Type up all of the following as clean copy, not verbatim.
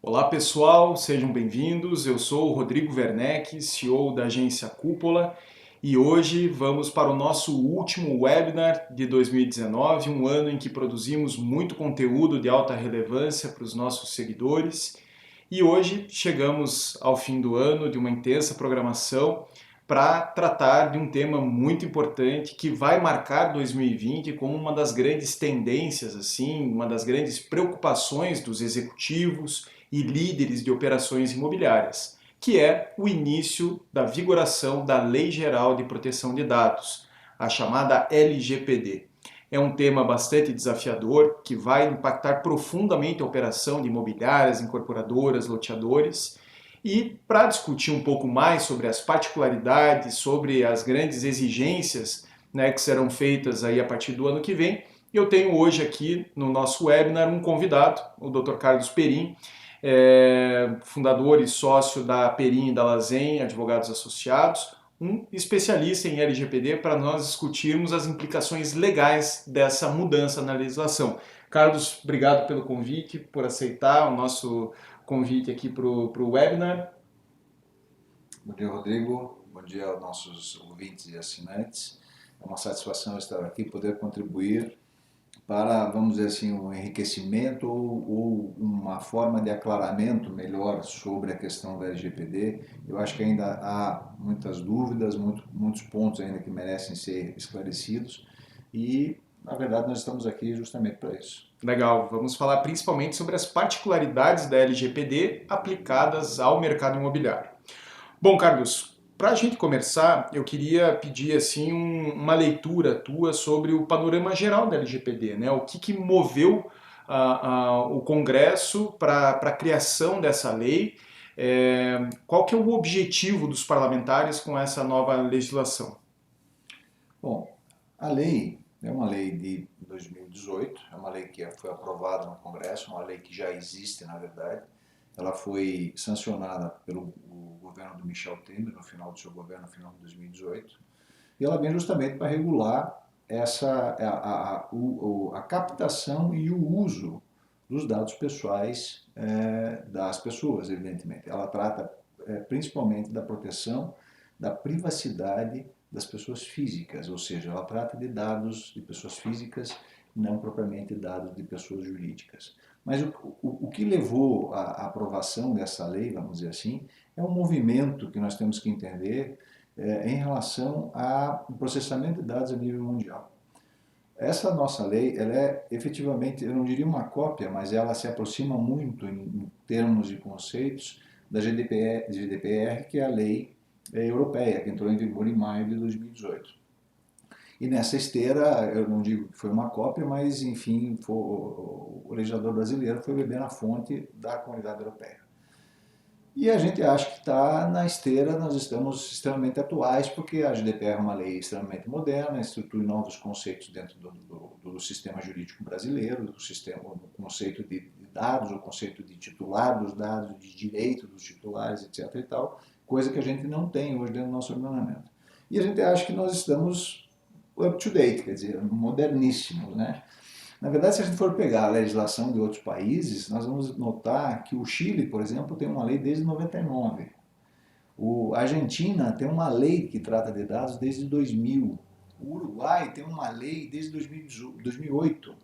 Olá pessoal, sejam bem-vindos. Eu sou o Rodrigo Werneck, CEO da agência Cúpula, e hoje vamos para o nosso último webinar de 2019, um ano em que produzimos muito conteúdo de alta relevância para os nossos seguidores. E hoje chegamos ao fim do ano de uma intensa programação para tratar de um tema muito importante que vai marcar 2020 como uma das grandes tendências, assim, uma das grandes preocupações dos executivos e líderes de operações imobiliárias, que é o início da vigoração da Lei Geral de Proteção de Dados, a chamada LGPD. É um tema bastante desafiador que vai impactar profundamente a operação de imobiliárias, incorporadoras, loteadores. E para discutir um pouco mais sobre as particularidades, sobre as grandes exigências, né, que serão feitas aí a partir do ano que vem, eu tenho hoje aqui no nosso webinar um convidado, o Dr. Carlos Perim, fundador e sócio da Perim e da Lazen, advogados associados, um especialista em LGPD para nós discutirmos as implicações legais dessa mudança na legislação. Carlos, obrigado pelo convite, por aceitar o nosso convite aqui para o webinar. Bom dia, Rodrigo. Bom dia aos nossos ouvintes e assinantes. É uma satisfação estar aqui e poder contribuir para, vamos dizer assim, um enriquecimento ou uma forma de aclaramento melhor sobre a questão da LGPD. Eu acho que ainda há muitas dúvidas, muitos pontos ainda que merecem ser esclarecidos e, na verdade, nós estamos aqui justamente para isso. Legal, vamos falar principalmente sobre as particularidades da LGPD aplicadas ao mercado imobiliário. Bom, Carlos, para a gente começar, eu queria pedir assim uma leitura tua sobre o panorama geral da LGPD, né? O que moveu o Congresso para a criação dessa lei? Qual que é o objetivo dos parlamentares com essa nova legislação? Bom, a lei é uma lei de 2018, é uma lei que foi aprovada no Congresso, uma lei que já existe, na verdade. Ela foi sancionada pelo governo do Michel Temer no final do seu governo, no final de 2018, e ela vem justamente para regular a captação e o uso dos dados pessoais das pessoas, evidentemente. Ela trata principalmente da proteção da privacidade das pessoas físicas, ou seja, ela trata de dados de pessoas físicas, não propriamente dados de pessoas jurídicas. Mas o que levou à aprovação dessa lei, vamos dizer assim, é um movimento que nós temos que entender em relação ao processamento de dados a nível mundial. Essa nossa lei, ela é efetivamente, eu não diria uma cópia, mas ela se aproxima muito em termos e conceitos da GDPR, que é a lei europeia, que entrou em vigor em maio de 2018. E nessa esteira, eu não digo que foi uma cópia, mas enfim, o legislador brasileiro foi beber na fonte da comunidade europeia. E a gente acha que está na esteira, nós estamos extremamente atuais, porque a GDPR é uma lei extremamente moderna, institui novos conceitos dentro do sistema jurídico brasileiro, o conceito de dados, o conceito de titular dos dados, de direito dos titulares, etc. e tal, coisa que a gente não tem hoje dentro do nosso ordenamento. E a gente acha que nós estamos up to date, quer dizer, moderníssimos, né? Na verdade, se a gente for pegar a legislação de outros países, nós vamos notar que o Chile, por exemplo, tem uma lei desde 99. A Argentina tem uma lei que trata de dados desde 2000. O Uruguai tem uma lei desde 2008.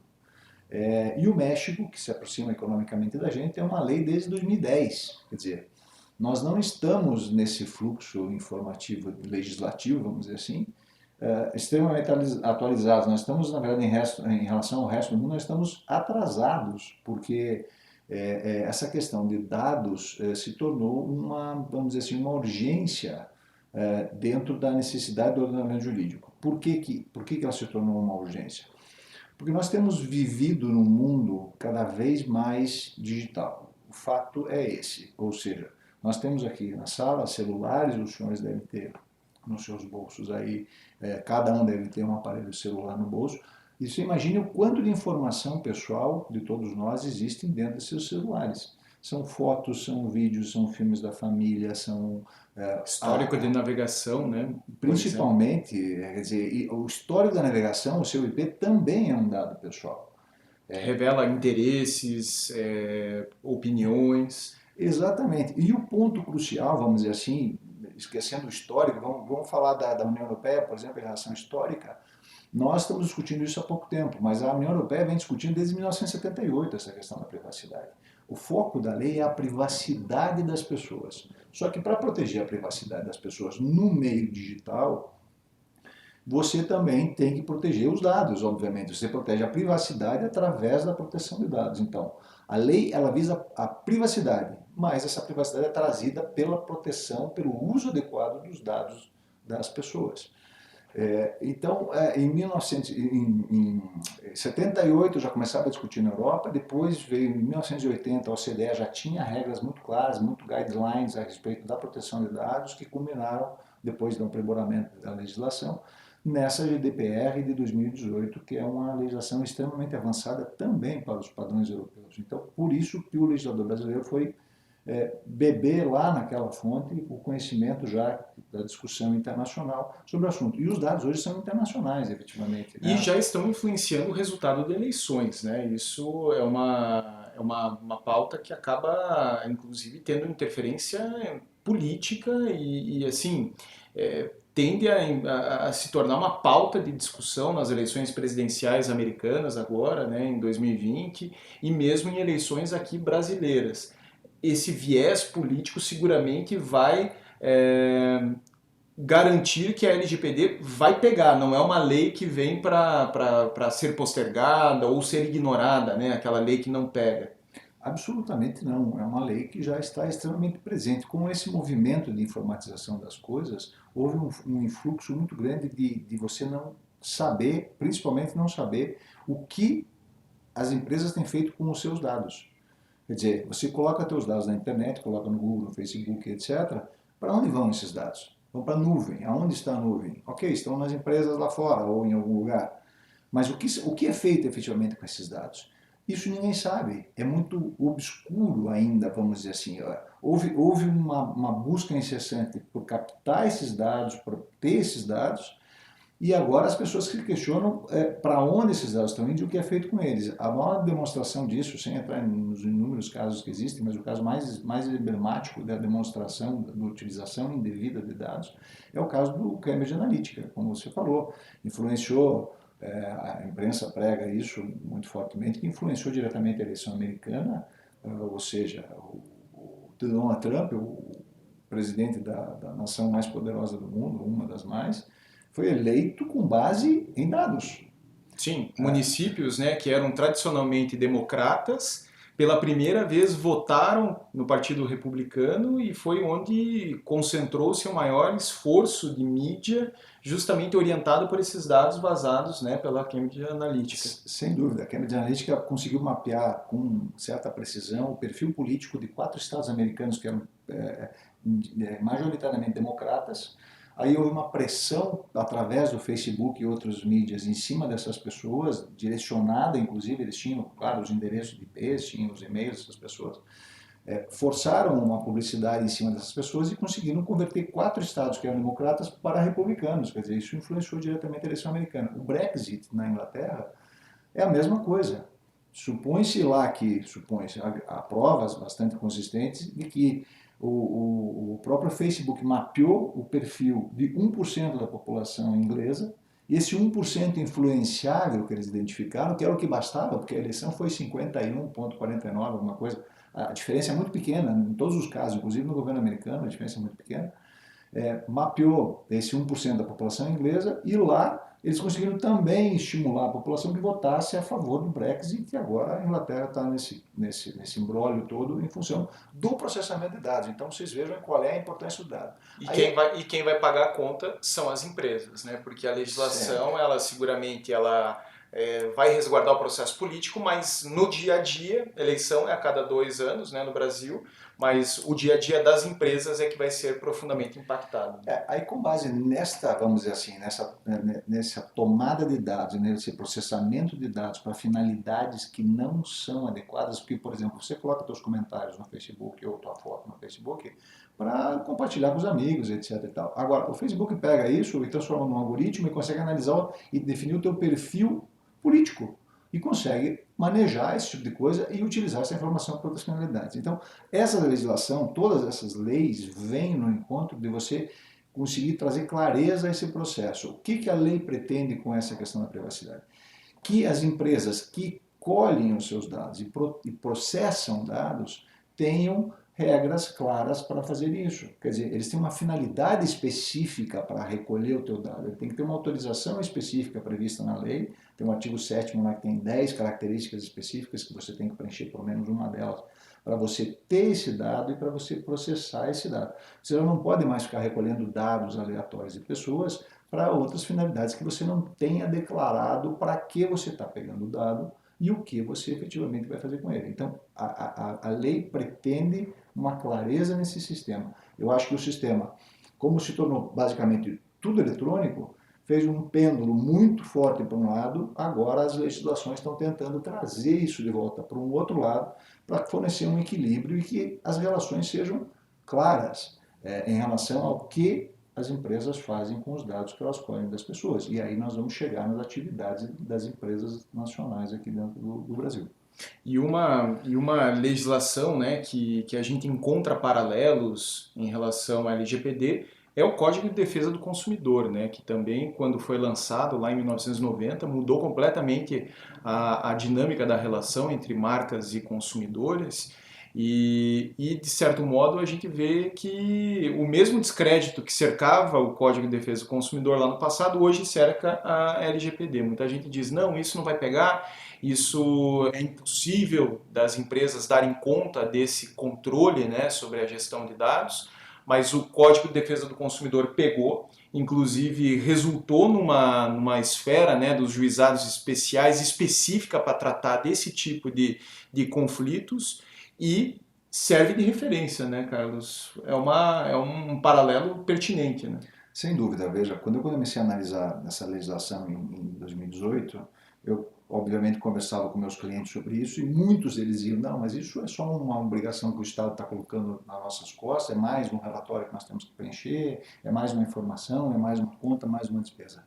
E o México, que se aproxima economicamente da gente, tem uma lei desde 2010. Quer dizer, nós não estamos nesse fluxo informativo legislativo, vamos dizer assim, extremamente atualizados. Nós estamos, na verdade, em relação ao resto do mundo, nós estamos atrasados, porque essa questão de dados se tornou uma, vamos dizer assim, uma urgência dentro da necessidade do ordenamento jurídico. Por que ela se tornou uma urgência? Porque nós temos vivido num mundo cada vez mais digital. O fato é esse, ou seja, nós temos aqui na sala celulares, os senhores devem ter nos seus bolsos aí, cada um deve ter um aparelho celular no bolso. E você imagine o quanto de informação pessoal de todos nós existem dentro desses celulares. São fotos, são vídeos, são filmes da família, são Histórico de navegação, né? Por exemplo. principalmente, quer dizer, o histórico da navegação, o seu IP também é um dado pessoal. Revela interesses, opiniões. Exatamente. E o ponto crucial, vamos dizer assim, esquecendo o histórico, vamos falar da União Europeia, por exemplo, em relação histórica. Nós estamos discutindo isso há pouco tempo, mas a União Europeia vem discutindo desde 1978 essa questão da privacidade. O foco da lei é a privacidade das pessoas. Só que para proteger a privacidade das pessoas no meio digital, você também tem que proteger os dados, obviamente. Você protege a privacidade através da proteção de dados. Então, a lei ela visa a privacidade, mas essa privacidade é trazida pela proteção, pelo uso adequado dos dados das pessoas. Então, em 1978 já começava a discutir na Europa, depois veio em 1980 a OCDE já tinha regras muito claras, muito guidelines a respeito da proteção de dados que culminaram depois do aprimoramento da legislação nessa GDPR de 2018, que é uma legislação extremamente avançada também para os padrões europeus. Então, por isso que o legislador brasileiro foi beber lá naquela fonte o conhecimento já da discussão internacional sobre o assunto. E os dados hoje são internacionais, efetivamente. E Né? já estão influenciando o resultado de eleições, né? Isso uma pauta que acaba, inclusive, tendo interferência política assim, tende a se tornar uma pauta de discussão nas eleições presidenciais americanas agora, né, em 2020, e mesmo em eleições aqui brasileiras. Esse viés político seguramente vai garantir que a LGPD vai pegar, não é uma lei que vem para ser postergada ou ser ignorada, né? Aquela lei que não pega. Absolutamente não. É uma lei que já está extremamente presente. Com esse movimento de informatização das coisas, houve um influxo muito grande de você não saber, principalmente não saber, o que as empresas têm feito com os seus dados. Quer dizer, você coloca seus dados na internet, coloca no Google, no Facebook, etc. Para onde vão esses dados? Vão para a nuvem. Aonde está a nuvem? Ok, estão nas empresas lá fora ou em algum lugar. Mas o que é feito efetivamente com esses dados? Isso ninguém sabe. É muito obscuro ainda, vamos dizer assim. Houve uma busca incessante por captar esses dados, por ter esses dados, e agora as pessoas se questionam para onde esses dados estão indo e o que é feito com eles. A maior demonstração disso, sem entrar nos inúmeros casos que existem, mas o caso mais emblemático da demonstração da utilização indevida de dados é o caso do Cambridge Analytica, como você falou. Influenciou, a imprensa prega isso muito fortemente, que influenciou diretamente a eleição americana, ou seja, o Donald Trump, o presidente da nação mais poderosa do mundo, uma das mais, foi eleito com base em dados. Sim, municípios, né, que eram tradicionalmente democratas, pela primeira vez votaram no Partido Republicano e foi onde concentrou-se o maior esforço de mídia, justamente orientado por esses dados vazados, né, pela Cambridge Analytica. Sem dúvida, a Cambridge Analytica conseguiu mapear com certa precisão o perfil político de 4 estados americanos que eram majoritariamente democratas. Aí houve uma pressão através do Facebook e outras mídias em cima dessas pessoas, direcionada, inclusive, eles tinham, claro, os endereços de IPs, tinham os e-mails dessas pessoas, forçaram uma publicidade em cima dessas pessoas e conseguiram converter 4 estados que eram democratas para republicanos, quer dizer, isso influenciou diretamente a eleição americana. O Brexit na Inglaterra é a mesma coisa. Supõe-se lá que, há provas bastante consistentes de que o próprio Facebook mapeou o perfil de 1% da população inglesa, e esse 1% influenciável que eles identificaram, que era o que bastava, porque a eleição foi 51,49, alguma coisa, a diferença é muito pequena, em todos os casos, inclusive no governo americano, a diferença é muito pequena, mapeou esse 1% da população inglesa e lá eles conseguiram também estimular a população que votasse a favor do Brexit, e agora a Inglaterra está nesse imbróglio todo em função do processamento de dados. Então vocês vejam qual é a importância do dado. Quem vai pagar a conta são as empresas, né? Porque a legislação, Certo. ela seguramente vai resguardar o processo político, mas no dia a dia, eleição é a cada 2 anos, né, no Brasil, mas o dia a dia das empresas é que vai ser profundamente impactado. Aí com base vamos dizer assim, nessa tomada de dados, nesse processamento de dados para finalidades que não são adequadas, porque, por exemplo, você coloca seus comentários no Facebook ou tua foto no Facebook para compartilhar com os amigos, etc. E tal. Agora, o Facebook pega isso e transforma num algoritmo e consegue analisar e definir o teu perfil político. e consegue manejar esse tipo de coisa e utilizar essa informação para outras finalidades. Então, essa legislação, todas essas leis vêm no encontro de você conseguir trazer clareza a esse processo. O que a lei pretende com essa questão da privacidade? Que as empresas que colhem os seus dados e processam dados tenham regras claras para fazer isso. Quer dizer, eles têm uma finalidade específica para recolher o teu dado. Ele tem que ter uma autorização específica prevista na lei. Tem um artigo 7º lá que tem 10 características específicas que você tem que preencher pelo menos uma delas para você ter esse dado e para você processar esse dado. Você não pode mais ficar recolhendo dados aleatórios de pessoas para outras finalidades que você não tenha declarado para que você está pegando o dado e o que você efetivamente vai fazer com ele. Então, a lei pretende uma clareza nesse sistema. Eu acho que o sistema, como se tornou basicamente tudo eletrônico, fez um pêndulo muito forte para um lado, agora as legislações estão tentando trazer isso de volta para um outro lado, para fornecer um equilíbrio e que as relações sejam claras em relação ao que as empresas fazem com os dados que elas colhem das pessoas. E aí nós vamos chegar nas atividades das empresas nacionais aqui dentro do Brasil. E uma legislação, né, que a gente encontra paralelos em relação à LGPD é o Código de Defesa do Consumidor, né, que também, quando foi lançado lá em 1990, mudou completamente a dinâmica da relação entre marcas e consumidores. E, de certo modo, a gente vê que o mesmo descrédito que cercava o Código de Defesa do Consumidor lá no passado, hoje cerca a LGPD. Muita gente diz, não, isso não vai pegar, isso é impossível das empresas darem conta desse controle, né, sobre a gestão de dados, mas o Código de Defesa do Consumidor pegou, inclusive resultou numa esfera, né, dos juizados especiais específica para tratar desse tipo de conflitos e serve de referência, né, Carlos? É um paralelo pertinente, né? Sem dúvida, veja, quando eu comecei a analisar essa legislação em 2018, eu obviamente conversava com meus clientes sobre isso e muitos deles diziam, não, mas isso é só uma obrigação que o Estado está colocando nas nossas costas, é mais um relatório que nós temos que preencher, é mais uma informação, é mais uma conta, mais uma despesa.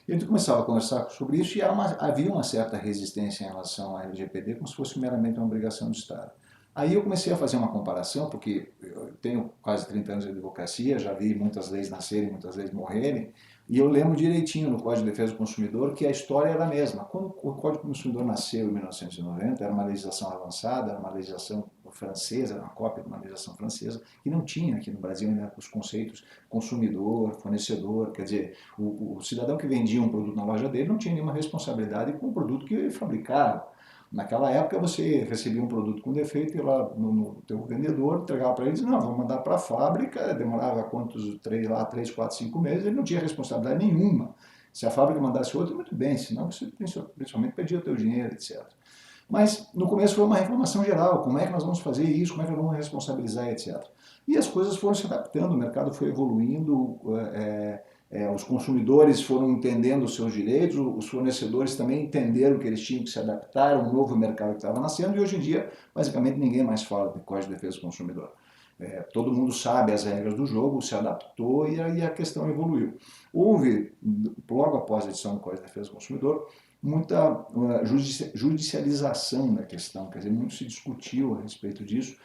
E a gente começava a conversar sobre isso e havia uma certa resistência em relação à LGPD, como se fosse meramente uma obrigação do Estado. Aí eu comecei a fazer uma comparação, porque eu tenho quase 30 anos de advocacia, já vi muitas leis nascerem, muitas leis morrerem, e eu lembro direitinho no Código de Defesa do Consumidor que a história era a mesma. Quando o Código do Consumidor nasceu em 1990, era uma legislação avançada, era uma legislação francesa, era uma cópia de uma legislação francesa, que não tinha aqui no Brasil ainda os conceitos consumidor, fornecedor, quer dizer, o cidadão que vendia um produto na loja dele não tinha nenhuma responsabilidade com o produto que ele fabricava. Naquela época você recebia um produto com defeito, ia lá no teu vendedor, entregava para ele e dizia, não, vou mandar para a fábrica, demorava quantos, 3, 4, 5 meses, ele não tinha responsabilidade nenhuma. Se a fábrica mandasse outro, muito bem, senão você principalmente perdia o teu dinheiro, etc. Mas no começo foi uma reclamação geral, como é que nós vamos fazer isso, como é que nós vamos responsabilizar, etc. E as coisas foram se adaptando, o mercado foi evoluindo, os consumidores foram entendendo os seus direitos, os fornecedores também entenderam que eles tinham que se adaptar a um novo mercado que estava nascendo e hoje em dia, basicamente, ninguém mais fala de Código de Defesa do Consumidor. Todo mundo sabe as regras do jogo, se adaptou e aí a questão evoluiu. Houve, logo após a edição do Código de Defesa do Consumidor, muita judicialização da questão, quer dizer, muito se discutiu a respeito disso,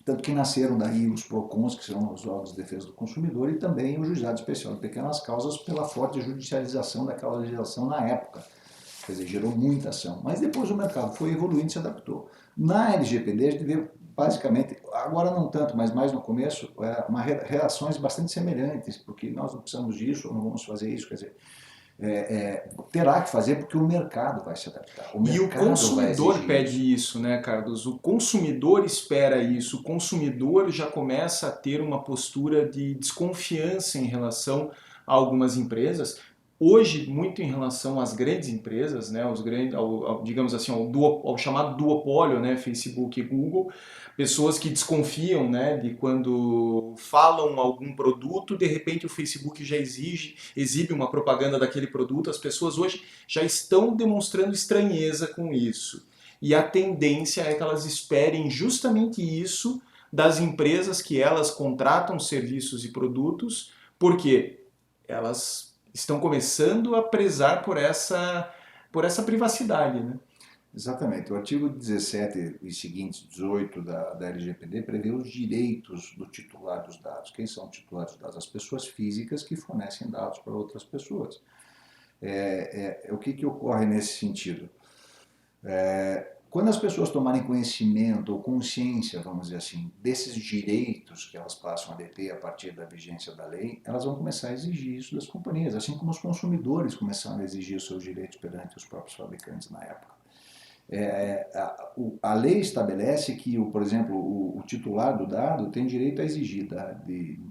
tanto que nasceram daí os PROCONs, que são os órgãos de defesa do consumidor, e também o Juizado Especial de Pequenas Causas pela forte judicialização daquela legislação na época. Quer dizer, gerou muita ação. Mas depois o mercado foi evoluindo e se adaptou. Na LGPD, a gente vê basicamente, agora não tanto, mas mais no começo, reações bastante semelhantes, porque nós não precisamos disso, ou não vamos fazer isso, quer dizer, terá que fazer porque o mercado vai se adaptar. E o consumidor pede isso, né, Carlos? O consumidor espera isso, o consumidor já começa a ter uma postura de desconfiança em relação a algumas empresas. Hoje, muito em relação às grandes empresas, né, digamos assim, ao chamado duopólio, né, Facebook e Google, pessoas que desconfiam, né, de quando falam algum produto, de repente o Facebook já exibe uma propaganda daquele produto, as pessoas hoje já estão demonstrando estranheza com isso. E a tendência é que elas esperem justamente isso das empresas que elas contratam serviços e produtos, porque elas estão começando a prezar por essa por essa privacidade, né? Exatamente. O artigo 17 e seguintes, 18 da LGPD, prevê os direitos do titular dos dados. Quem são titulares dos dados? As pessoas físicas que fornecem dados para outras pessoas. O que ocorre nesse sentido? Quando as pessoas tomarem conhecimento ou consciência, vamos dizer assim, desses direitos que elas passam a deter a partir da vigência da lei, elas vão começar a exigir isso das companhias, assim como os consumidores começaram a exigir os seus direitos perante os próprios fabricantes na época. A lei estabelece que, por exemplo, o titular do dado tem direito a exigir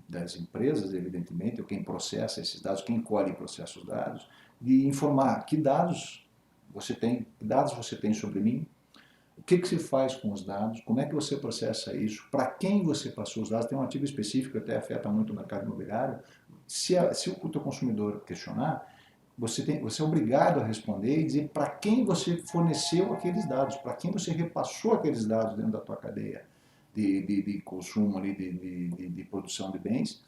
das empresas, evidentemente, ou quem processa esses dados, quem colhe e processa os dados, de informar que dados você tem sobre mim, o que se faz com os dados, como é que você processa isso, para quem você passou os dados. Tem um artigo específico que até afeta muito o mercado imobiliário. Se o teu consumidor questionar, você é obrigado a responder e dizer para quem você forneceu aqueles dados, para quem você repassou aqueles dados dentro da tua cadeia de consumo, ali, de produção de bens,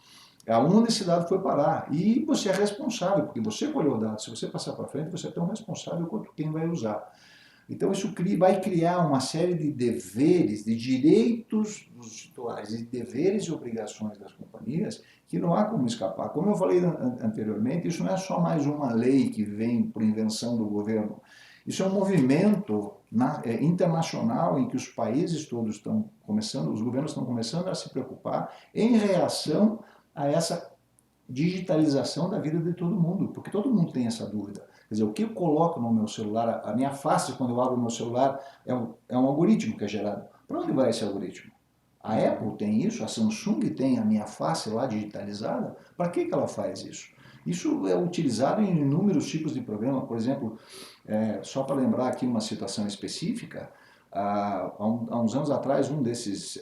aonde esse dado foi parar. E você é responsável, porque você colheu o dado. Se você passar para frente, você é tão responsável quanto quem vai usar. Então isso vai criar uma série de deveres, de direitos dos titulares, de deveres e obrigações das companhias que não há como escapar. Como eu falei anteriormente, isso não é só mais uma lei que vem por invenção do governo. Isso é um movimento internacional em que os países todos estão começando, os governos estão começando a se preocupar em reação a essa digitalização da vida de todo mundo, porque todo mundo tem essa dúvida. Quer dizer, o que eu coloco no meu celular, a minha face quando eu abro o meu celular é um algoritmo que é gerado. Para onde vai esse algoritmo? A Apple tem isso, a Samsung tem a minha face lá digitalizada. Para que ela faz isso? Isso é utilizado em inúmeros tipos de programa. Por exemplo, só para lembrar aqui uma situação específica, há uns anos atrás, um desses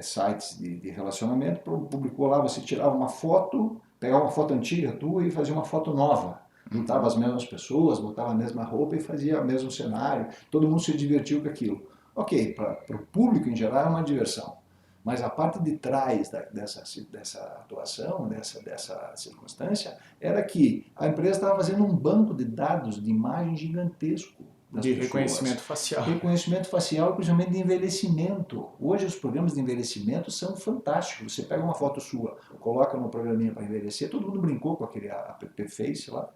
sites de relacionamento publicou lá, você tirava uma foto, pegava uma foto antiga tua e fazia uma foto nova. Juntava as mesmas pessoas, botava a mesma roupa e fazia o mesmo cenário. Todo mundo se divertiu com aquilo. Ok, para o público em geral é uma diversão. Mas a parte de trás dessa atuação, dessa circunstância, era que a empresa estava fazendo um banco de dados de imagem gigantesco das De pessoas. reconhecimento facial. Reconhecimento facial, principalmente de envelhecimento. Hoje os programas de envelhecimento são fantásticos. Você pega uma foto sua, coloca no programinha para envelhecer, todo mundo brincou com aquele app Face lá,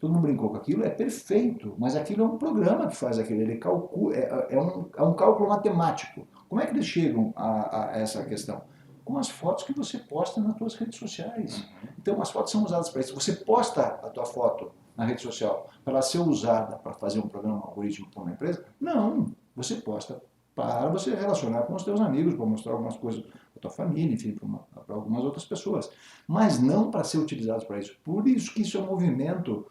todo mundo brincou com aquilo, é perfeito, mas aquilo é um programa que faz aquilo, ele calcula, é um cálculo matemático. Como é que eles chegam a essa questão? Com as fotos que você posta nas suas redes sociais. Então as fotos são usadas para isso. Você posta a tua foto na rede social para ela ser usada para fazer um programa, um algoritmo para uma empresa? Não, você posta para você relacionar com os teus amigos, para mostrar algumas coisas para a tua família, enfim, para algumas outras pessoas. Mas não para ser utilizado para isso. Por isso que isso é um movimento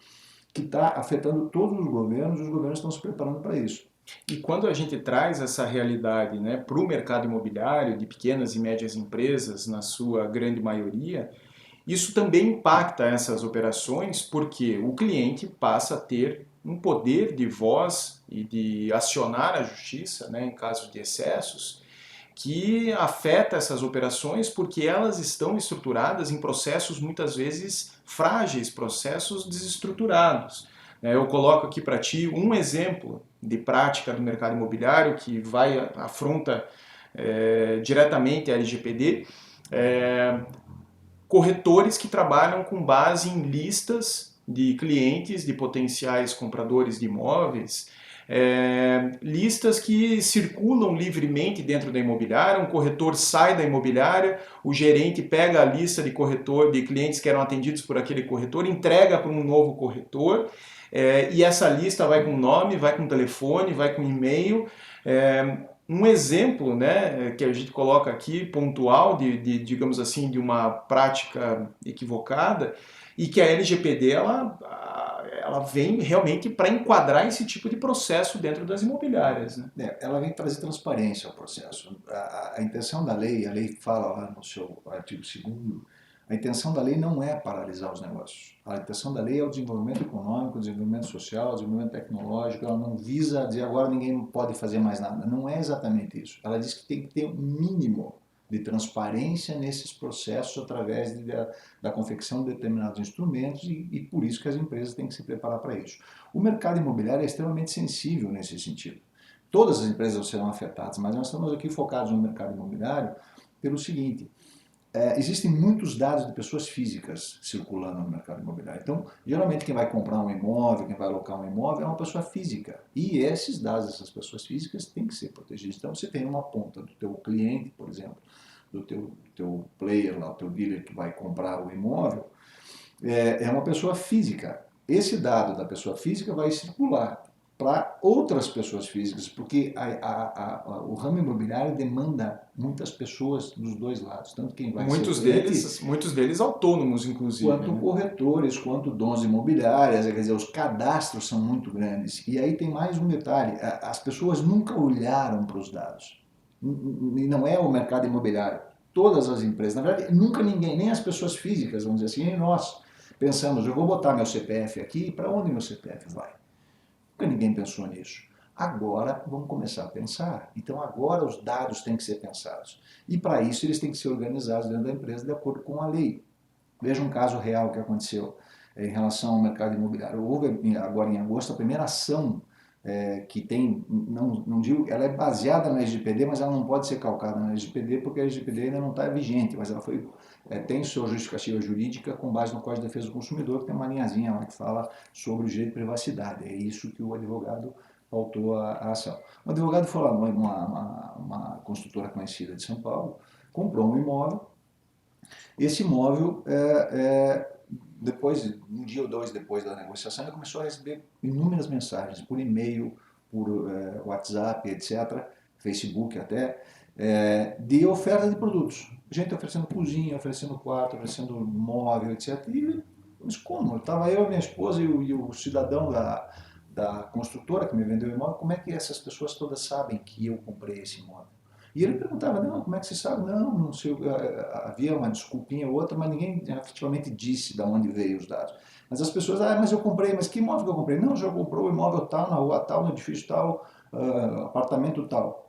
que está afetando todos os governos, e os governos estão se preparando para isso. E quando a gente traz essa realidade, né, para o mercado imobiliário de pequenas e médias empresas, na sua grande maioria, isso também impacta essas operações porque o cliente passa a ter um poder de voz e de acionar a justiça, né, em caso de excessos, que afeta essas operações porque elas estão estruturadas em processos muitas vezes frágeis, processos desestruturados. Eu coloco aqui para ti um exemplo de prática do mercado imobiliário que afronta diretamente a LGPD. Corretores que trabalham com base em listas de clientes, de potenciais compradores de imóveis, listas que circulam livremente dentro da imobiliária. Um corretor sai da imobiliária, o gerente pega a lista de clientes que eram atendidos por aquele corretor, entrega para um novo corretor, e essa lista vai com nome, vai com telefone, vai com e-mail. Um exemplo, né, que a gente coloca aqui, pontual, digamos assim, de uma prática equivocada, e que a LGPD ela vem realmente para enquadrar esse tipo de processo dentro das imobiliárias. Né? Ela vem trazer transparência ao processo. A intenção da lei, a lei fala lá no seu artigo 2º, a intenção da lei não é paralisar os negócios. A intenção da lei é o desenvolvimento econômico, o desenvolvimento social, o desenvolvimento tecnológico. Ela não visa dizer agora ninguém pode fazer mais nada. Não é exatamente isso. Ela diz que tem que ter um mínimo de transparência nesses processos através da confecção de determinados instrumentos e por isso que as empresas têm que se preparar para isso. O mercado imobiliário é extremamente sensível nesse sentido. Todas as empresas serão afetadas, mas nós estamos aqui focados no mercado imobiliário pelo seguinte: existem muitos dados de pessoas físicas circulando no mercado imobiliário. Então, geralmente quem vai comprar um imóvel, quem vai alocar um imóvel é uma pessoa física. E esses dados dessas pessoas físicas têm que ser protegidos. Então, você tem uma ponta do teu cliente, por exemplo, do teu player, lá, o teu dealer que vai comprar o imóvel, é uma pessoa física. Esse dado da pessoa física vai circular para outras pessoas físicas, porque o ramo imobiliário demanda muitas pessoas dos dois lados, tanto quem vai ser o cliente, muitos deles autônomos, inclusive. quanto Né? corretores, quanto donos imobiliários, quer dizer, os cadastros são muito grandes. E aí tem mais um detalhe, as pessoas nunca olharam para os dados. E não é o mercado imobiliário, todas as empresas, na verdade, nunca ninguém, nem as pessoas físicas, vamos dizer assim, nem nós pensamos, eu vou botar meu CPF aqui, para onde meu CPF vai? Nunca ninguém pensou nisso. Agora vamos começar a pensar. Então agora os dados têm que ser pensados. E para isso eles têm que ser organizados dentro da empresa de acordo com a lei. Veja um caso real que aconteceu em relação ao mercado imobiliário. Houve agora em agosto a primeira ação que tem, não digo, ela é baseada na LGPD, mas ela não pode ser calcada na LGPD porque a LGPD ainda não está vigente, mas ela tem sua justificativa jurídica com base no Código de Defesa do Consumidor, que tem uma linhazinha lá que fala sobre o direito de privacidade. É isso que o advogado pautou a ação. O advogado foi lá, uma construtora conhecida de São Paulo, comprou um imóvel. Esse imóvel, depois, um dia ou dois depois da negociação, ele começou a receber inúmeras mensagens por e-mail, por WhatsApp, etc., Facebook até, de oferta de produtos. Gente oferecendo cozinha, oferecendo quarto, oferecendo móvel, etc. E, mas como? Estava eu, minha esposa e o cidadão da construtora que me vendeu o imóvel, como é que essas pessoas todas sabem que eu comprei esse imóvel? E ele perguntava, não, como é que você sabe? Não sei, havia uma desculpinha ou outra, mas ninguém efetivamente disse de onde veio os dados. Mas as pessoas, mas eu comprei, mas que imóvel que eu comprei? Não, já comprou o imóvel tal, na rua tal, no edifício tal, apartamento tal.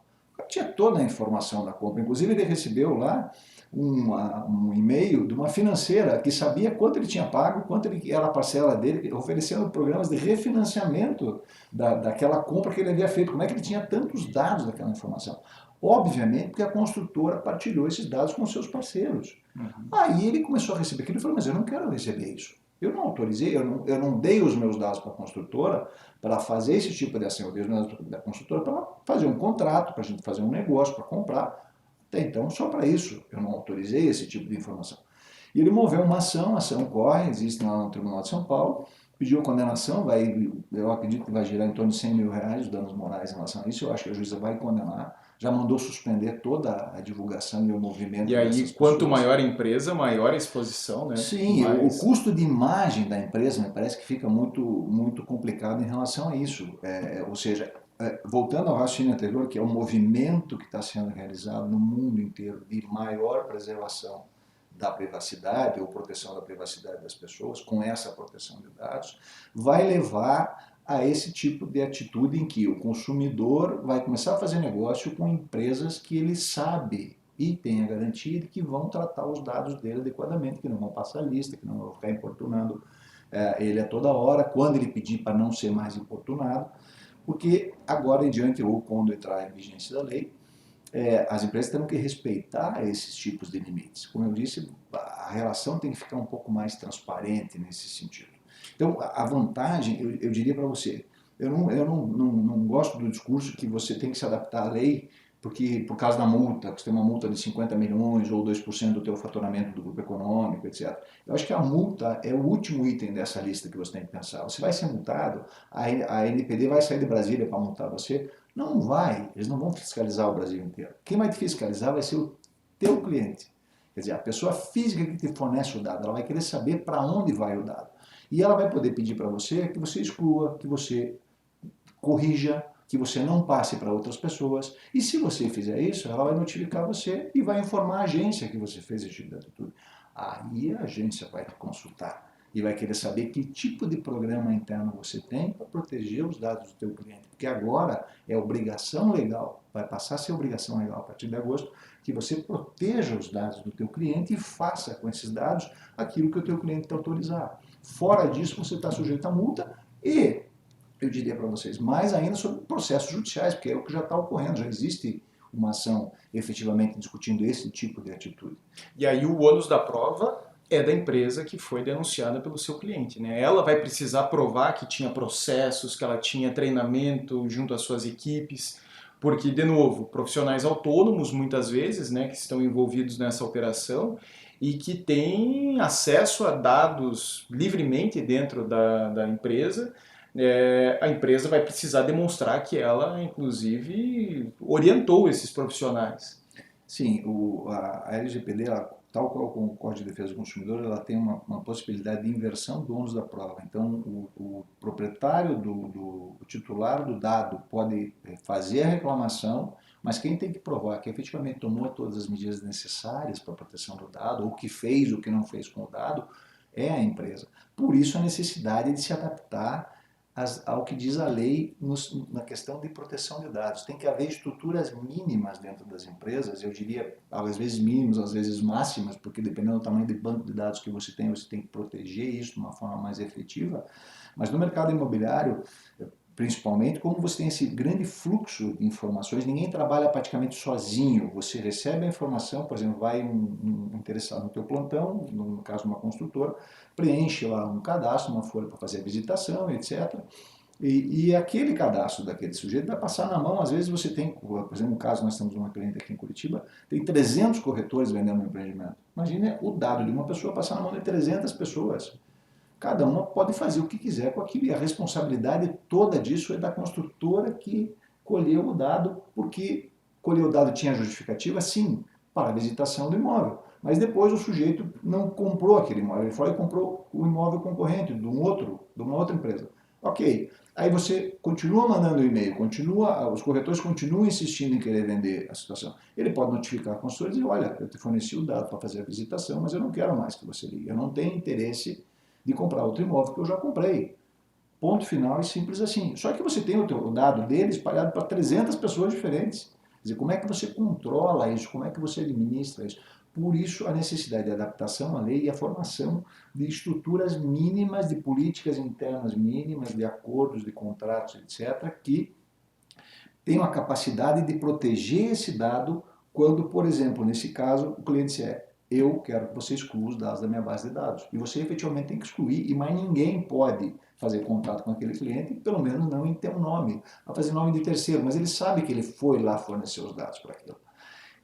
Tinha toda a informação da compra, inclusive ele recebeu lá um e-mail de uma financeira que sabia quanto ele tinha pago, quanto era a parcela dele, oferecendo programas de refinanciamento daquela compra que ele havia feito. Como é que ele tinha tantos dados daquela informação? Obviamente porque a construtora partilhou esses dados com seus parceiros. Uhum. Aí ele começou a receber aquilo e falou, mas eu não quero receber isso. Eu não autorizei, eu não dei os meus dados para a construtora para fazer esse tipo de ação. Eu dei os meus dados da construtora para fazer um contrato, para a gente fazer um negócio, para comprar. Até então, só para isso eu não autorizei esse tipo de informação. E ele moveu uma ação, a ação corre, existe lá no Tribunal de São Paulo, pediu condenação, eu acredito que vai girar em torno de 100 mil reais os danos morais em relação a isso, eu acho que a juíza vai condenar, já mandou suspender toda a divulgação e o movimento. E aí, quanto maior a empresa, maior a exposição, né? Sim, o custo de imagem da empresa me parece que fica muito complicado em relação a isso. Ou seja, voltando ao raciocínio anterior, que é o movimento que está sendo realizado no mundo inteiro de maior preservação da privacidade ou proteção da privacidade das pessoas, com essa proteção de dados, vai levar a esse tipo de atitude em que o consumidor vai começar a fazer negócio com empresas que ele sabe e tem a garantia de que vão tratar os dados dele adequadamente, que não vão passar lista, que não vão ficar importunando ele a toda hora, quando ele pedir para não ser mais importunado, porque agora em diante, ou quando entrar em vigência da lei, as empresas terão que respeitar esses tipos de limites. Como eu disse, a relação tem que ficar um pouco mais transparente nesse sentido. Então, a vantagem, eu diria para você, eu não gosto do discurso que você tem que se adaptar à lei porque por causa da multa, que você tem uma multa de 50 milhões ou 2% do teu faturamento do grupo econômico, etc. Eu acho que a multa é o último item dessa lista que você tem que pensar. Você vai ser multado, a NPD vai sair de Brasília para multar você? Não vai, eles não vão fiscalizar o Brasil inteiro. Quem vai te fiscalizar vai ser o teu cliente. Quer dizer, a pessoa física que te fornece o dado, ela vai querer saber para onde vai o dado. E ela vai poder pedir para você que você exclua, que você corrija, que você não passe para outras pessoas. E se você fizer isso, ela vai notificar você e vai informar a agência que você fez esse tipo de atitude. Aí a agência vai te consultar. e vai querer saber que tipo de programa interno você tem para proteger os dados do teu cliente. Porque agora é obrigação legal, vai passar a ser obrigação legal a partir de agosto, que você proteja os dados do teu cliente e faça com esses dados aquilo que o teu cliente te autorizar. Fora disso, você está sujeito a multa e, eu diria para vocês, mais ainda sobre processos judiciais, porque é o que já está ocorrendo, já existe uma ação efetivamente discutindo esse tipo de atitude. E aí o ônus da prova é da empresa que foi denunciada pelo seu cliente, né? Ela vai precisar provar que tinha processos, que ela tinha treinamento junto às suas equipes, porque, de novo, profissionais autônomos, muitas vezes, né, que estão envolvidos nessa operação e que têm acesso a dados livremente dentro da empresa, a empresa vai precisar demonstrar que ela, inclusive, orientou esses profissionais. Sim, a LGPD, tal qual com o Código de Defesa do Consumidor, ela tem uma possibilidade de inversão do ônus da prova. Então, o proprietário, o titular do dado pode fazer a reclamação, mas quem tem que provar que efetivamente tomou todas as medidas necessárias para a proteção do dado, ou que fez o que não fez com o dado, é a empresa. Por isso, a necessidade de se adaptar ao que diz a lei na questão de proteção de dados. Tem que haver estruturas mínimas dentro das empresas, eu diria, às vezes mínimas, às vezes máximas, porque dependendo do tamanho do banco de dados que você tem que proteger isso de uma forma mais efetiva. Mas no mercado imobiliário, principalmente, como você tem esse grande fluxo de informações, ninguém trabalha praticamente sozinho. Você recebe a informação, por exemplo, vai um interessado no teu plantão, no caso uma construtora, preenche lá um cadastro, uma folha para fazer a visitação, etc. E aquele cadastro daquele sujeito vai passar na mão, às vezes você tem, por exemplo, no caso nós temos uma cliente aqui em Curitiba, tem 300 corretores vendendo um empreendimento. Imagina o dado de uma pessoa passar na mão de 300 pessoas. Cada uma pode fazer o que quiser com aquilo, e a responsabilidade toda disso é da construtora que colheu o dado, porque colheu o dado tinha justificativa, sim, para a visitação do imóvel. Mas depois o sujeito não comprou aquele imóvel, ele foi e comprou o imóvel concorrente de uma outra empresa. Ok, aí você continua mandando e-mail, os corretores continuam insistindo em querer vender a situação. Ele pode notificar a consultora e dizer, olha, eu te forneci o dado para fazer a visitação, mas eu não quero mais que você ligue, eu não tenho interesse de comprar outro imóvel que eu já comprei. Ponto final e simples assim. Só que você tem o dado dele espalhado para 300 pessoas diferentes. Quer dizer, como é que você controla isso? Como é que você administra isso? Por isso, a necessidade de adaptação à lei e a formação de estruturas mínimas, de políticas internas mínimas, de acordos, de contratos, etc., que tenham a capacidade de proteger esse dado quando, por exemplo, nesse caso, o cliente disser, eu quero que você exclua os dados da minha base de dados. E você efetivamente tem que excluir, e mais ninguém pode fazer contato com aquele cliente, pelo menos não em teu nome, a fazer nome de terceiro, mas ele sabe que ele foi lá fornecer os dados para aquilo.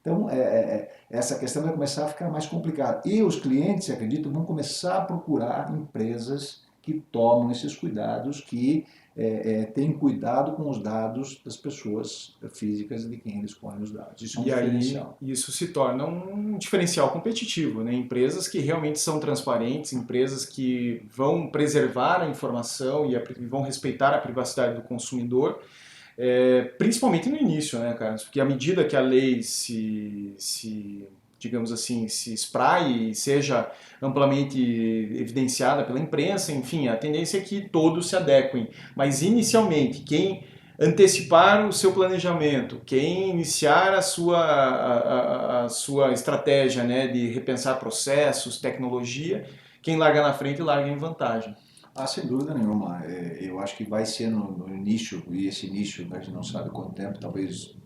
Então, essa questão vai começar a ficar mais complicada. E os clientes, acredito, vão começar a procurar empresas que tomam esses cuidados, que têm cuidado com os dados das pessoas físicas de quem eles colhem os dados. Isso é um E aí diferencial. isso se torna um diferencial competitivo, né? Empresas que realmente são transparentes, empresas que vão preservar a informação e vão respeitar a privacidade do consumidor, principalmente no início, né, cara? Porque à medida que a lei digamos assim, se espraie e seja amplamente evidenciada pela imprensa, enfim, a tendência é que todos se adequem. Mas inicialmente, quem antecipar o seu planejamento, quem iniciar a sua estratégia, né, de repensar processos, tecnologia, quem larga na frente larga em vantagem. Ah, sem dúvida nenhuma. Eu acho que vai ser no início, e esse início a gente não sabe quanto tempo, talvez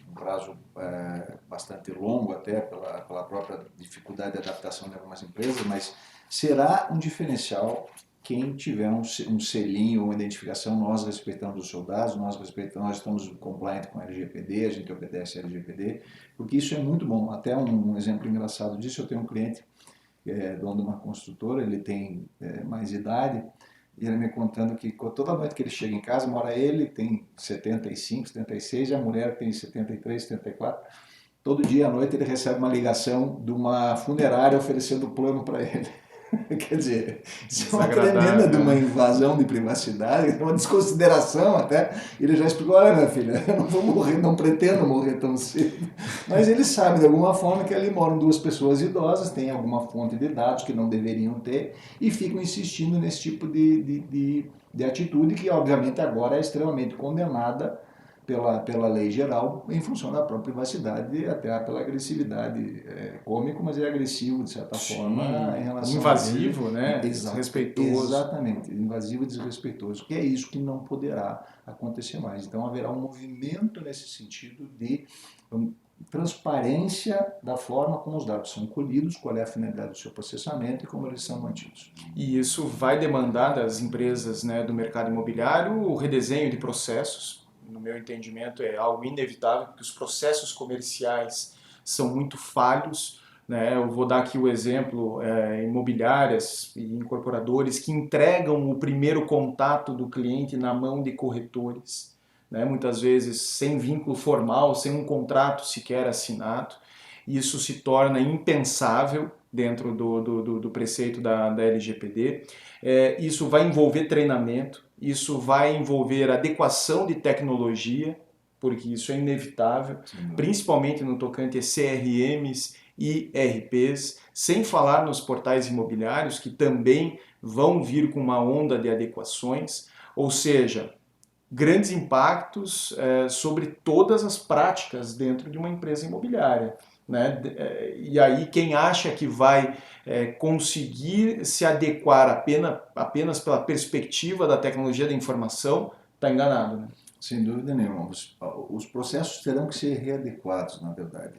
um prazo bastante longo até pela própria dificuldade de adaptação de algumas empresas, mas será um diferencial quem tiver um selinho, uma identificação. Nós respeitamos os seus dados, nós estamos compliant com a LGPD, a gente obedece a LGPD, porque isso é muito bom. Até um exemplo engraçado disso, eu tenho um cliente, dono de uma construtora, ele tem mais idade, e ele me contando que toda noite que ele chega em casa, mora ele, tem 75, 76, e a mulher tem 73, 74. Todo dia à noite ele recebe uma ligação de uma funerária oferecendo plano para ele. Quer dizer, isso é uma tremenda de Desagradável, uma né? invasão de privacidade, uma desconsideração até. Ele já explicou, olha minha filha, eu não vou morrer, não pretendo morrer tão cedo. Mas ele sabe de alguma forma que ali moram duas pessoas idosas, têm alguma fonte de dados que não deveriam ter e ficam insistindo nesse tipo de atitude que obviamente agora é extremamente condenada pela lei geral em função da própria privacidade e até pela agressividade. É cômico, mas é agressivo de certa forma em Sim, relação a ele. invasivo, né? Desrespeitoso. Exatamente, invasivo e desrespeitoso, que é isso que não poderá acontecer mais. Então haverá um movimento nesse sentido de transparência da forma como os dados são colhidos, qual é a finalidade do seu processamento e como eles são mantidos. E isso vai demandar das empresas, né, do mercado imobiliário o redesenho de processos. No meu entendimento, é algo inevitável, porque os processos comerciais são muito falhos. Né? Eu vou dar aqui o exemplo: imobiliárias e incorporadores que entregam o primeiro contato do cliente na mão de corretores, né? Muitas vezes sem vínculo formal, sem um contrato sequer assinado. Isso se torna impensável dentro do preceito da LGPD. Isso vai envolver treinamento, isso vai envolver adequação de tecnologia, porque isso é inevitável, principalmente no tocante a CRMs e RPs, sem falar nos portais imobiliários, que também vão vir com uma onda de adequações, ou seja, grandes impactos sobre todas as práticas dentro de uma empresa imobiliária. Né? E aí quem acha que vai conseguir se adequar apenas pela perspectiva da tecnologia da informação está enganado. Né? Sem dúvida nenhuma. Os processos terão que ser readequados, na verdade.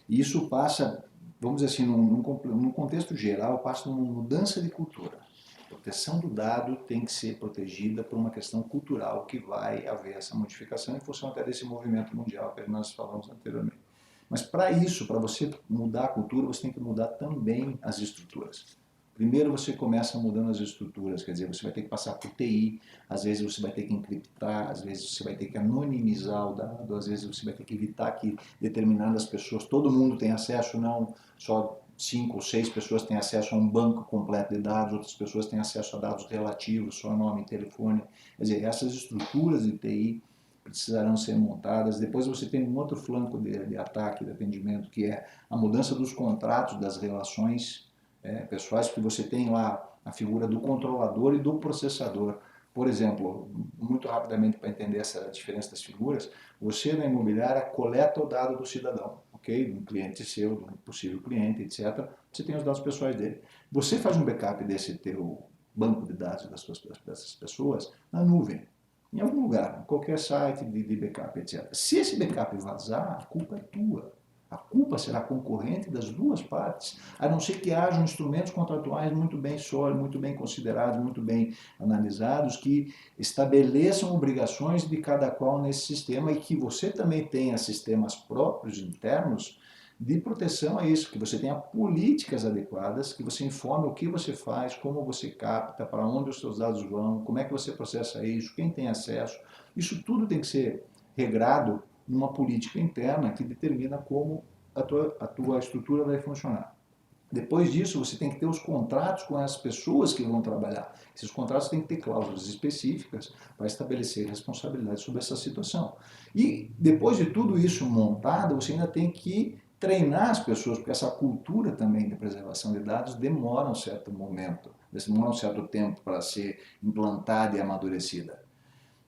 E isso passa, vamos dizer assim, num contexto geral, passa numa mudança de cultura. A proteção do dado tem que ser protegida por uma questão cultural que vai haver essa modificação em função até desse movimento mundial que nós falamos anteriormente. Mas para isso, para você mudar a cultura, você tem que mudar também as estruturas. Primeiro você começa mudando as estruturas, quer dizer, você vai ter que passar por TI, às vezes você vai ter que encriptar, às vezes você vai ter que anonimizar o dado, às vezes você vai ter que evitar que determinadas pessoas, todo mundo tem acesso, não só 5 ou 6 pessoas têm acesso a um banco completo de dados, outras pessoas têm acesso a dados relativos, só nome e telefone. Quer dizer, essas estruturas de TI precisarão ser montadas. Depois você tem um outro flanco de ataque, de atendimento, que é a mudança dos contratos, das relações pessoais, porque você tem lá a figura do controlador e do processador. Por exemplo, muito rapidamente para entender essa diferença das figuras, você na imobiliária coleta o dado do cidadão, ok? De um cliente seu, de um possível cliente, etc. Você tem os dados pessoais dele. Você faz um backup desse teu banco de dados dessas pessoas na nuvem, em algum lugar, em qualquer site de backup, etc. Se esse backup vazar, a culpa é tua. A culpa será concorrente das duas partes, a não ser que hajam instrumentos contratuais muito bem sólidos, muito bem considerados, muito bem analisados, que estabeleçam obrigações de cada qual nesse sistema e que você também tenha sistemas próprios internos de proteção a isso, que você tenha políticas adequadas, que você informe o que você faz, como você capta, para onde os seus dados vão, como é que você processa isso, quem tem acesso. Isso tudo tem que ser regrado numa política interna que determina como a tua estrutura vai funcionar. Depois disso, você tem que ter os contratos com as pessoas que vão trabalhar. Esses contratos têm que ter cláusulas específicas para estabelecer responsabilidade sobre essa situação. E depois de tudo isso montado, você ainda tem que treinar as pessoas, porque essa cultura também de preservação de dados demora um certo momento, demora um certo tempo para ser implantada e amadurecida.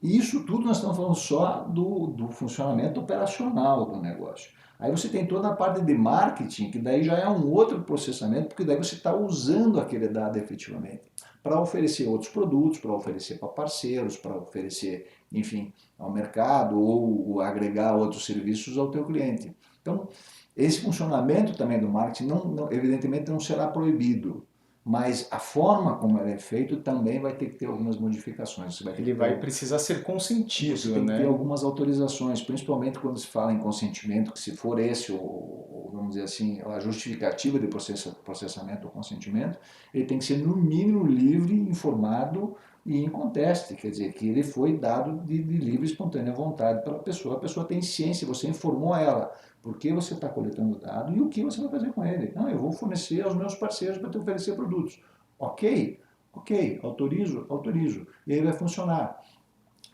E isso tudo nós estamos falando só do funcionamento operacional do negócio. Aí você tem toda a parte de marketing, que daí já é um outro processamento, porque daí você está usando aquele dado efetivamente para oferecer outros produtos, para oferecer para parceiros, para oferecer, enfim, ao mercado ou agregar outros serviços ao teu cliente. Então, esse funcionamento também do marketing, evidentemente, não será proibido, mas a forma como ele é feito também vai ter que ter algumas modificações. Você vai ter Ele que vai ter, precisar ser você consentido, tem que ter né? algumas autorizações, principalmente quando se fala em consentimento, que se for esse, vamos dizer assim, a justificativa de processamento ou consentimento, ele tem que ser no mínimo livre, informado, e inconteste, quer dizer, que ele foi dado de livre e espontânea vontade pela pessoa. A pessoa tem ciência, você informou ela por que você está coletando dado e o que você vai fazer com ele. Não, eu vou fornecer aos meus parceiros para te oferecer produtos. Ok? Ok, autorizo, autorizo. E aí vai funcionar.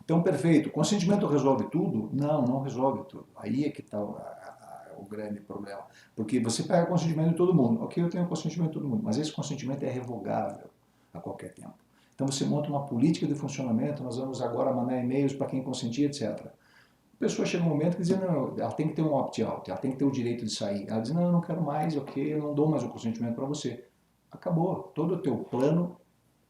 Então, perfeito. Consentimento resolve tudo? Não, não resolve tudo. Aí é que está o grande problema. Porque você pega consentimento de todo mundo. Ok, eu tenho consentimento de todo mundo, mas esse consentimento é revogável a qualquer tempo. Então você monta uma política de funcionamento, nós vamos agora mandar e-mails para quem consentir, etc. A pessoa chega um momento que diz, não, ela tem que ter um opt-out, ela tem que ter o direito de sair. Ela diz, não, eu não quero mais, ok, eu não dou mais o consentimento para você. Acabou, todo o teu plano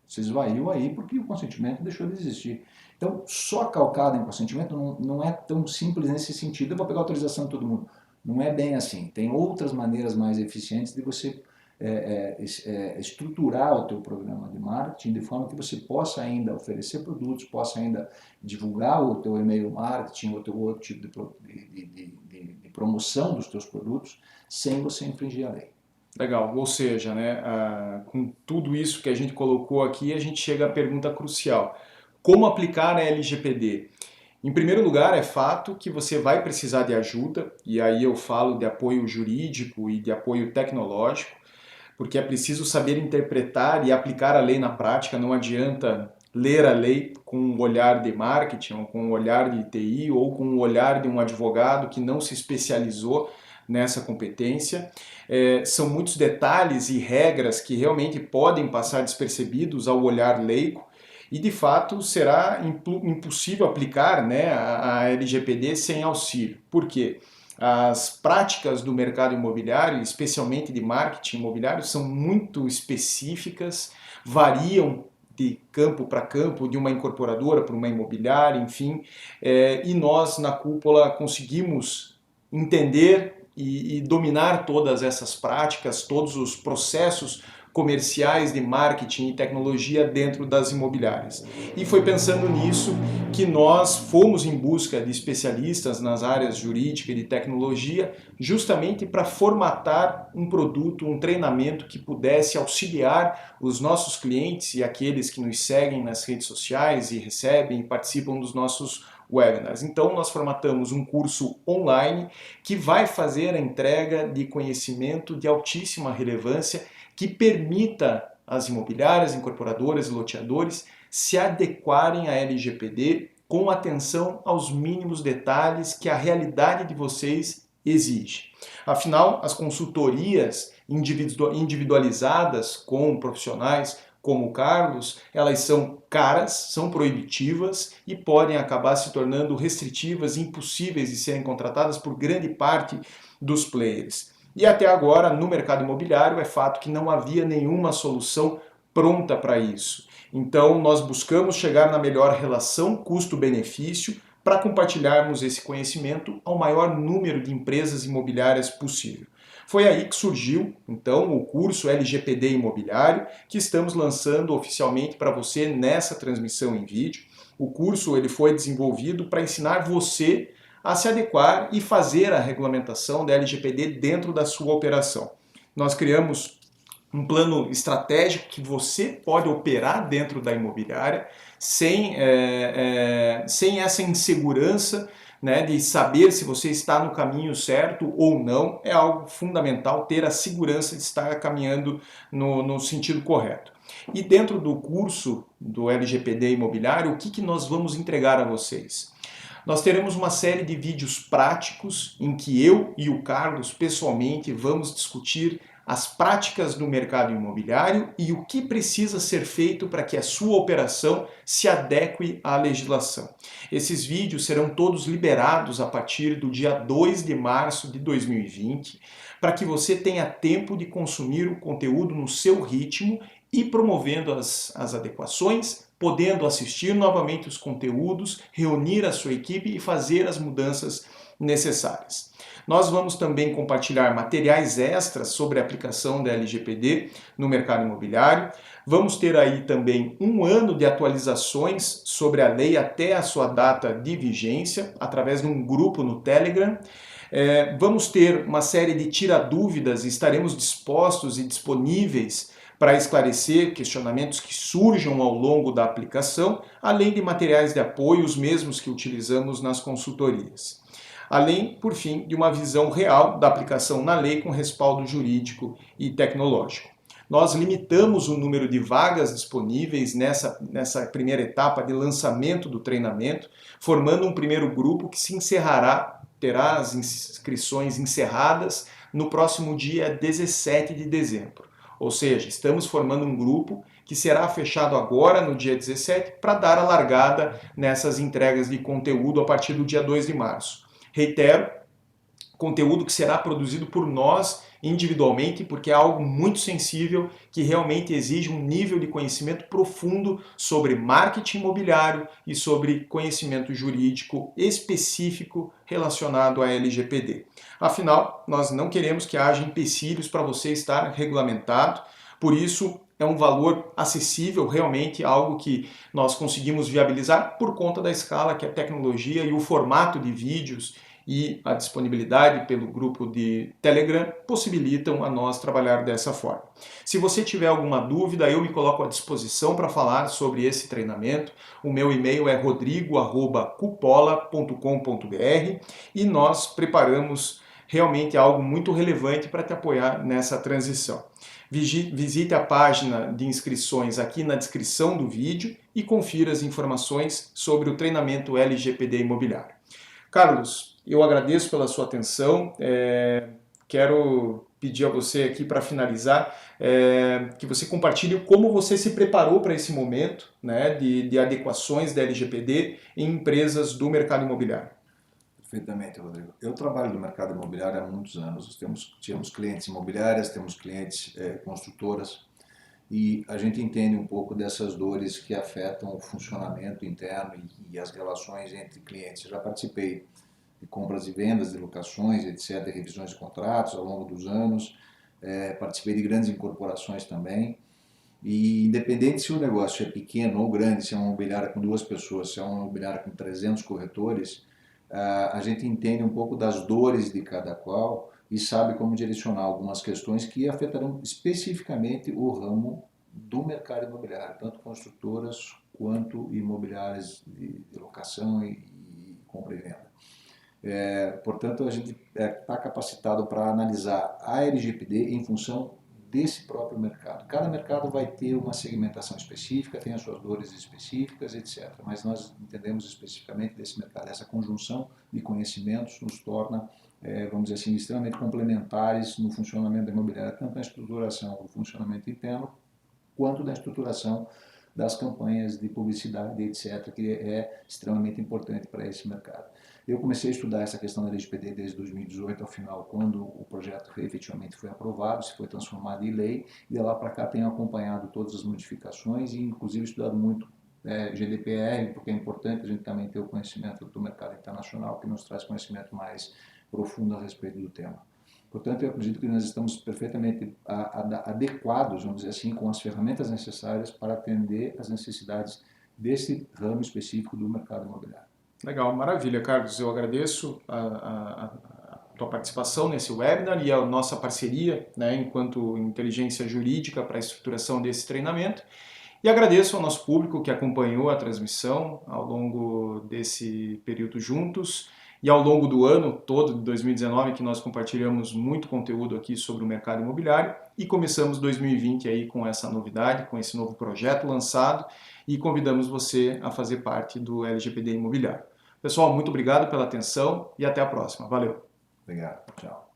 se esvaiu aí porque o consentimento deixou de existir. Então, só calcado em consentimento não é tão simples nesse sentido. Eu vou pegar a autorização de todo mundo. Não é bem assim. Tem outras maneiras mais eficientes de você estruturar o teu programa de marketing de forma que você possa ainda oferecer produtos, possa ainda divulgar o teu e-mail marketing, o teu outro tipo de promoção dos teus produtos, sem você infringir a lei. Legal, ou seja, né, com tudo isso que a gente colocou aqui, a gente chega à pergunta crucial. Como aplicar a LGPD? Em primeiro lugar, é fato que você vai precisar de ajuda, e aí eu falo de apoio jurídico e de apoio tecnológico, porque é preciso saber interpretar e aplicar a lei na prática, não adianta ler a lei com um olhar de marketing, ou com um olhar de TI, ou com um olhar de um advogado que não se especializou nessa competência. São muitos detalhes e regras que realmente podem passar despercebidos ao olhar leigo, e de fato será impossível aplicar, né, a LGPD sem auxílio. Por quê? As práticas do mercado imobiliário, especialmente de marketing imobiliário, são muito específicas, variam de campo para campo, de uma incorporadora para uma imobiliária, enfim, e nós na Cúpula conseguimos entender e dominar todas essas práticas, todos os processos comerciais de marketing e tecnologia dentro das imobiliárias. E foi pensando nisso que nós fomos em busca de especialistas nas áreas jurídica e de tecnologia, justamente para formatar um produto, um treinamento que pudesse auxiliar os nossos clientes e aqueles que nos seguem nas redes sociais e recebem e participam dos nossos webinars. Então nós formatamos um curso online que vai fazer a entrega de conhecimento de altíssima relevância que permita às imobiliárias, incorporadoras e loteadores se adequarem à LGPD com atenção aos mínimos detalhes que a realidade de vocês exige. Afinal, as consultorias individualizadas com profissionais como o Carlos, elas são caras, são proibitivas e podem acabar se tornando restritivas e impossíveis de serem contratadas por grande parte dos players. E até agora, no mercado imobiliário, é fato que não havia nenhuma solução pronta para isso. Então, nós buscamos chegar na melhor relação custo-benefício para compartilharmos esse conhecimento ao maior número de empresas imobiliárias possível. Foi aí que surgiu, então, o curso LGPD Imobiliário, que estamos lançando oficialmente para você nessa transmissão em vídeo. O curso ele foi desenvolvido para ensinar você a se adequar e fazer a regulamentação da LGPD dentro da sua operação. Nós criamos um plano estratégico que você pode operar dentro da imobiliária sem essa insegurança, né, de saber se você está no caminho certo ou não. É algo fundamental ter a segurança de estar caminhando no sentido correto. E dentro do curso do LGPD Imobiliário, o que nós vamos entregar a vocês? Nós teremos uma série de vídeos práticos em que eu e o Carlos pessoalmente vamos discutir as práticas do mercado imobiliário e o que precisa ser feito para que a sua operação se adeque à legislação. Esses vídeos serão todos liberados a partir do dia 2 de março de 2020, para que você tenha tempo de consumir o conteúdo no seu ritmo e promovendo as adequações, podendo assistir novamente os conteúdos, reunir a sua equipe e fazer as mudanças necessárias. Nós vamos também compartilhar materiais extras sobre a aplicação da LGPD no mercado imobiliário. Vamos ter aí também um ano de atualizações sobre a lei até a sua data de vigência, através de um grupo no Telegram. Vamos ter uma série de tira-dúvidas e estaremos dispostos e disponíveis para esclarecer questionamentos que surjam ao longo da aplicação, além de materiais de apoio, os mesmos que utilizamos nas consultorias. Além, por fim, de uma visão real da aplicação na lei com respaldo jurídico e tecnológico. Nós limitamos o número de vagas disponíveis nessa primeira etapa de lançamento do treinamento, formando um primeiro grupo que se encerrará, terá as inscrições encerradas no próximo dia 17 de dezembro. Ou seja, estamos formando um grupo que será fechado agora no dia 17 para dar a largada nessas entregas de conteúdo a partir do dia 2 de março. Reitero, conteúdo que será produzido por nós individualmente, porque é algo muito sensível que realmente exige um nível de conhecimento profundo sobre marketing imobiliário e sobre conhecimento jurídico específico relacionado à LGPD. Afinal, nós não queremos que haja empecilhos para você estar regulamentado, por isso é um valor acessível, realmente algo que nós conseguimos viabilizar por conta da escala que a tecnologia e o formato de vídeos e a disponibilidade pelo grupo de Telegram possibilitam a nós trabalhar dessa forma. Se você tiver alguma dúvida, eu me coloco à disposição para falar sobre esse treinamento. O meu e-mail é rodrigo@cupola.com.br e nós preparamos realmente algo muito relevante para te apoiar nessa transição. Visite a página de inscrições aqui na descrição do vídeo e confira as informações sobre o treinamento LGPD imobiliário. Carlos, eu agradeço pela sua atenção. Quero pedir a você aqui para finalizar que você compartilhe como você se preparou para esse momento, né, de adequações da LGPD em empresas do mercado imobiliário. Perfeitamente, Rodrigo. Eu trabalho no mercado imobiliário há muitos anos. Tínhamos clientes imobiliárias, temos clientes construtoras, e a gente entende um pouco dessas dores que afetam o funcionamento interno e as relações entre clientes. Eu já participei de compras e vendas, de locações, etc., de revisões de contratos ao longo dos anos, participei de grandes incorporações também, e independente se o negócio é pequeno ou grande, se é uma imobiliária com 2 pessoas, se é uma imobiliária com 300 corretores, a gente entende um pouco das dores de cada qual e sabe como direcionar algumas questões que afetarão especificamente o ramo do mercado imobiliário, tanto construtoras quanto imobiliárias de locação e compra e venda. Portanto, a gente está capacitado para analisar a LGPD em função desse próprio mercado. Cada mercado vai ter uma segmentação específica, tem as suas dores específicas, etc. Mas nós entendemos especificamente desse mercado. Essa conjunção de conhecimentos nos torna, vamos dizer assim, extremamente complementares no funcionamento da imobiliária, tanto na estruturação do funcionamento interno, quanto na estruturação das campanhas de publicidade, etc., que é extremamente importante para esse mercado. Eu comecei a estudar essa questão da LGPD desde 2018 ao final, quando o projeto efetivamente foi aprovado, se foi transformado em lei, e de lá para cá tenho acompanhado todas as modificações e inclusive estudado muito GDPR, porque é importante a gente também ter o conhecimento do mercado internacional, que nos traz conhecimento mais profundo a respeito do tema. Portanto, eu acredito que nós estamos perfeitamente adequados, vamos dizer assim, com as ferramentas necessárias para atender as necessidades desse ramo específico do mercado imobiliário. Legal, maravilha, Carlos. Eu agradeço a tua participação nesse webinar e a nossa parceria, né, enquanto inteligência jurídica para a estruturação desse treinamento. E agradeço ao nosso público que acompanhou a transmissão ao longo desse período juntos e ao longo do ano todo de 2019, que nós compartilhamos muito conteúdo aqui sobre o mercado imobiliário e começamos 2020 aí com essa novidade, com esse novo projeto lançado e convidamos você a fazer parte do LGPD Imobiliário. Pessoal, muito obrigado pela atenção e até a próxima. Valeu! Obrigado. Tchau.